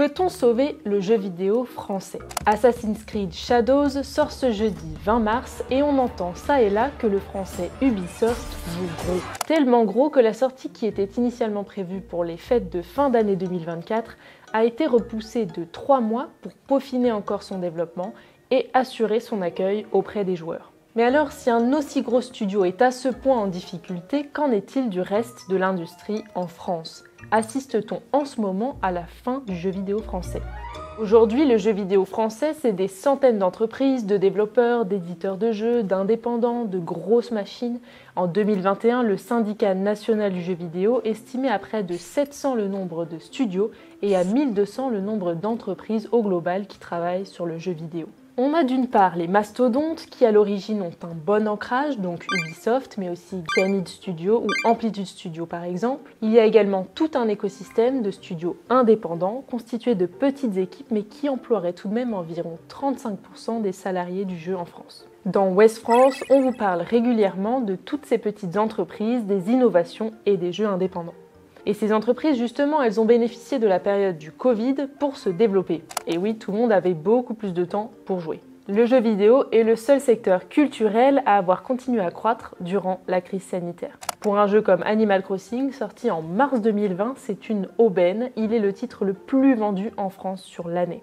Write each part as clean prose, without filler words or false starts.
Peut-on sauver le jeu vidéo français? Assassin's Creed Shadows sort ce jeudi 20 mars et on entend ça et là que le français Ubisoft joue gros. Tellement gros que la sortie qui était initialement prévue pour les fêtes de fin d'année 2024 a été repoussée de 3 mois pour peaufiner encore son développement et assurer son accueil auprès des joueurs. Mais alors, si un aussi gros studio est à ce point en difficulté, qu'en est-il du reste de l'industrie en France? Assiste-t-on en ce moment à la fin du jeu vidéo français? Aujourd'hui, le jeu vidéo français, c'est des centaines d'entreprises, de développeurs, d'éditeurs de jeux, d'indépendants, de grosses machines. En 2021, le syndicat national du jeu vidéo estimait à près de 700 le nombre de studios et à 1200 le nombre d'entreprises au global qui travaillent sur le jeu vidéo. On a d'une part les mastodontes qui à l'origine ont un bon ancrage, donc Ubisoft, mais aussi Cyanide Studio ou Amplitude Studio par exemple. Il y a également tout un écosystème de studios indépendants constitués de petites équipes mais qui emploieraient tout de même environ 35% des salariés du jeu en France. Dans West France, on vous parle régulièrement de toutes ces petites entreprises, des innovations et des jeux indépendants. Et ces entreprises, justement, elles ont bénéficié de la période du Covid pour se développer. Et oui, tout le monde avait beaucoup plus de temps pour jouer. Le jeu vidéo est le seul secteur culturel à avoir continué à croître durant la crise sanitaire. Pour un jeu comme Animal Crossing, sorti en mars 2020, c'est une aubaine. Il est le titre le plus vendu en France sur l'année.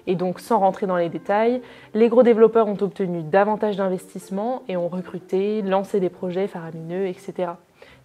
Et donc, sans rentrer dans les détails, les gros développeurs ont obtenu davantage d'investissements et ont recruté, lancé des projets faramineux, etc.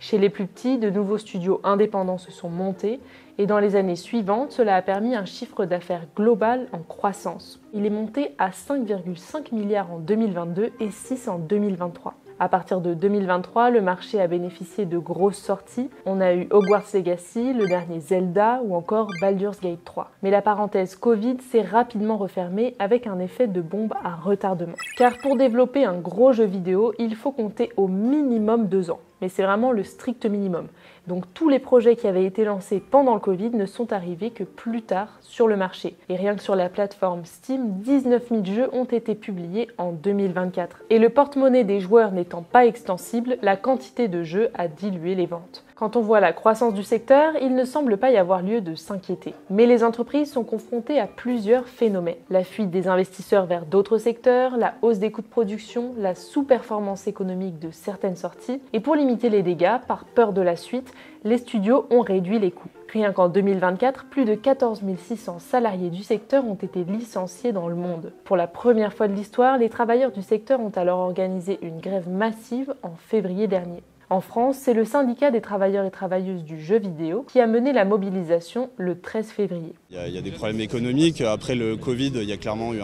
Chez les plus petits, de nouveaux studios indépendants se sont montés et dans les années suivantes, cela a permis un chiffre d'affaires global en croissance. Il est monté à 5,5 milliards en 2022 et 6 en 2023. À partir de 2023, le marché a bénéficié de grosses sorties. On a eu Hogwarts Legacy, le dernier Zelda ou encore Baldur's Gate 3. Mais la parenthèse Covid s'est rapidement refermée avec un effet de bombe à retardement. Car pour développer un gros jeu vidéo, il faut compter au minimum 2 ans. Mais c'est vraiment le strict minimum. Donc tous les projets qui avaient été lancés pendant le Covid ne sont arrivés que plus tard sur le marché. Et rien que sur la plateforme Steam, 19 000 jeux ont été publiés en 2024. Et le porte-monnaie des joueurs n'étant pas extensible, la quantité de jeux a dilué les ventes. Quand on voit la croissance du secteur, il ne semble pas y avoir lieu de s'inquiéter. Mais les entreprises sont confrontées à plusieurs phénomènes. La fuite des investisseurs vers d'autres secteurs, la hausse des coûts de production, la sous-performance économique de certaines sorties. Et pour limiter les dégâts, par peur de la suite, les studios ont réduit les coûts. Rien qu'en 2024, plus de 14 600 salariés du secteur ont été licenciés dans le monde. Pour la première fois de l'histoire, les travailleurs du secteur ont alors organisé une grève massive en février dernier. En France, c'est le syndicat des travailleurs et travailleuses du jeu vidéo qui a mené la mobilisation le 13 février. Il y a des problèmes économiques. Après le Covid, il y a clairement eu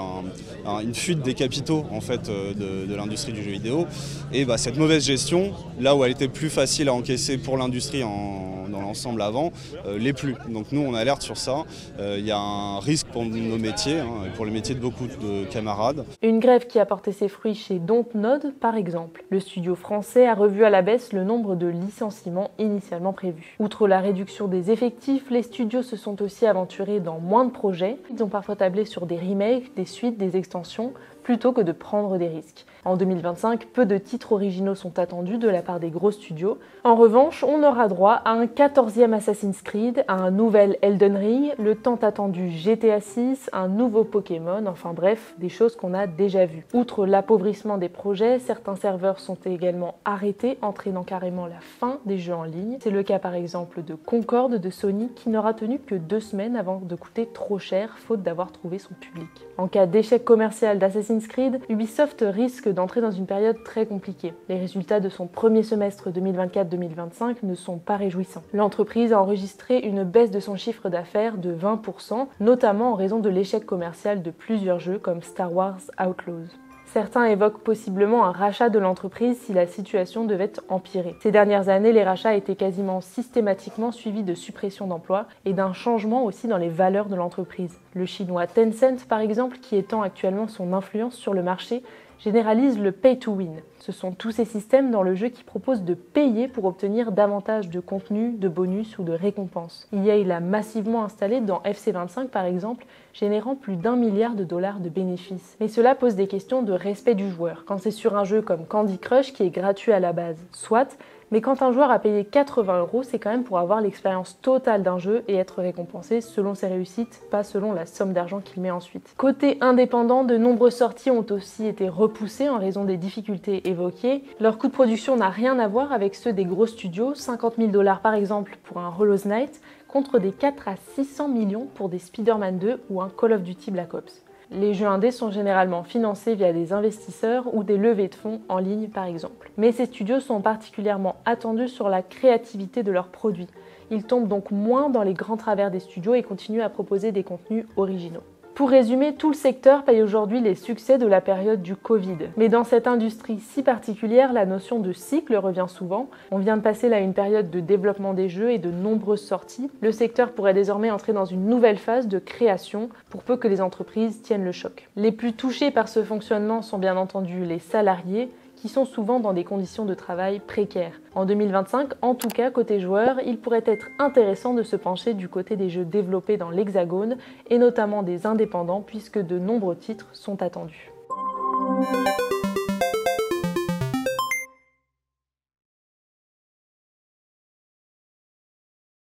une fuite des capitaux en fait, de l'industrie du jeu vidéo. Et cette mauvaise gestion, là où elle était plus facile à encaisser pour l'industrie dans l'ensemble avant, l'est plus. Donc nous, on alerte sur ça. Il y a un risque pour nos métiers, et pour les métiers de beaucoup de camarades. Une grève qui a porté ses fruits chez Dontnod, par exemple. Le studio français a revu à la baisse le nombre de licenciements initialement prévus. Outre la réduction des effectifs, les studios se sont aussi aventurés dans moins de projets. Ils ont parfois tablé sur des remakes, des suites, des extensions, plutôt que de prendre des risques. En 2025, peu de titres originaux sont attendus de la part des gros studios. En revanche, on aura droit à un 14e Assassin's Creed, à un nouvel Elden Ring, le tant attendu GTA 6, un nouveau Pokémon, enfin bref, des choses qu'on a déjà vues. Outre l'appauvrissement des projets, certains serveurs sont également arrêtés, entraînant carrément la fin des jeux en ligne. C'est le cas par exemple de Concorde de Sony, qui n'aura tenu que 2 semaines avant de coûter trop cher, faute d'avoir trouvé son public. En cas d'échec commercial d'Assassin's Creed, Ubisoft risque d'entrer dans une période très compliquée. Les résultats de son premier semestre 2024-2025 ne sont pas réjouissants. L'entreprise a enregistré une baisse de son chiffre d'affaires de 20%, notamment en raison de l'échec commercial de plusieurs jeux comme Star Wars Outlaws. Certains évoquent possiblement un rachat de l'entreprise si la situation devait empirer. Ces dernières années, les rachats étaient quasiment systématiquement suivis de suppression d'emplois et d'un changement aussi dans les valeurs de l'entreprise. Le chinois Tencent, par exemple, qui étend actuellement son influence sur le marché, généralise le pay to win. Ce sont tous ces systèmes dans le jeu qui proposent de payer pour obtenir davantage de contenu, de bonus ou de récompenses. EA l'a massivement installé dans FC25 par exemple, générant plus d'1 milliard de dollars de bénéfices. Mais cela pose des questions de respect du joueur. Quand c'est sur un jeu comme Candy Crush qui est gratuit à la base, soit, Mais quand un joueur a payé 80 €, c'est quand même pour avoir l'expérience totale d'un jeu et être récompensé selon ses réussites, pas selon la somme d'argent qu'il met ensuite. Côté indépendant, de nombreuses sorties ont aussi été repoussées en raison des difficultés évoquées. Leur coût de production n'a rien à voir avec ceux des gros studios, 50 000 $ par exemple pour un Hollow Knight, contre des 4 à 600 millions pour des Spider-Man 2 ou un Call of Duty Black Ops. Les jeux indés sont généralement financés via des investisseurs ou des levées de fonds en ligne par exemple. Mais ces studios sont particulièrement attendus sur la créativité de leurs produits. Ils tombent donc moins dans les grands travers des studios et continuent à proposer des contenus originaux. Pour résumer, tout le secteur paye aujourd'hui les succès de la période du Covid. Mais dans cette industrie si particulière, la notion de cycle revient souvent. On vient de passer là une période de développement des jeux et de nombreuses sorties. Le secteur pourrait désormais entrer dans une nouvelle phase de création pour peu que les entreprises tiennent le choc. Les plus touchés par ce fonctionnement sont bien entendu les salariés, qui sont souvent dans des conditions de travail précaires. En 2025, en tout cas côté joueur, il pourrait être intéressant de se pencher du côté des jeux développés dans l'Hexagone et notamment des indépendants puisque de nombreux titres sont attendus.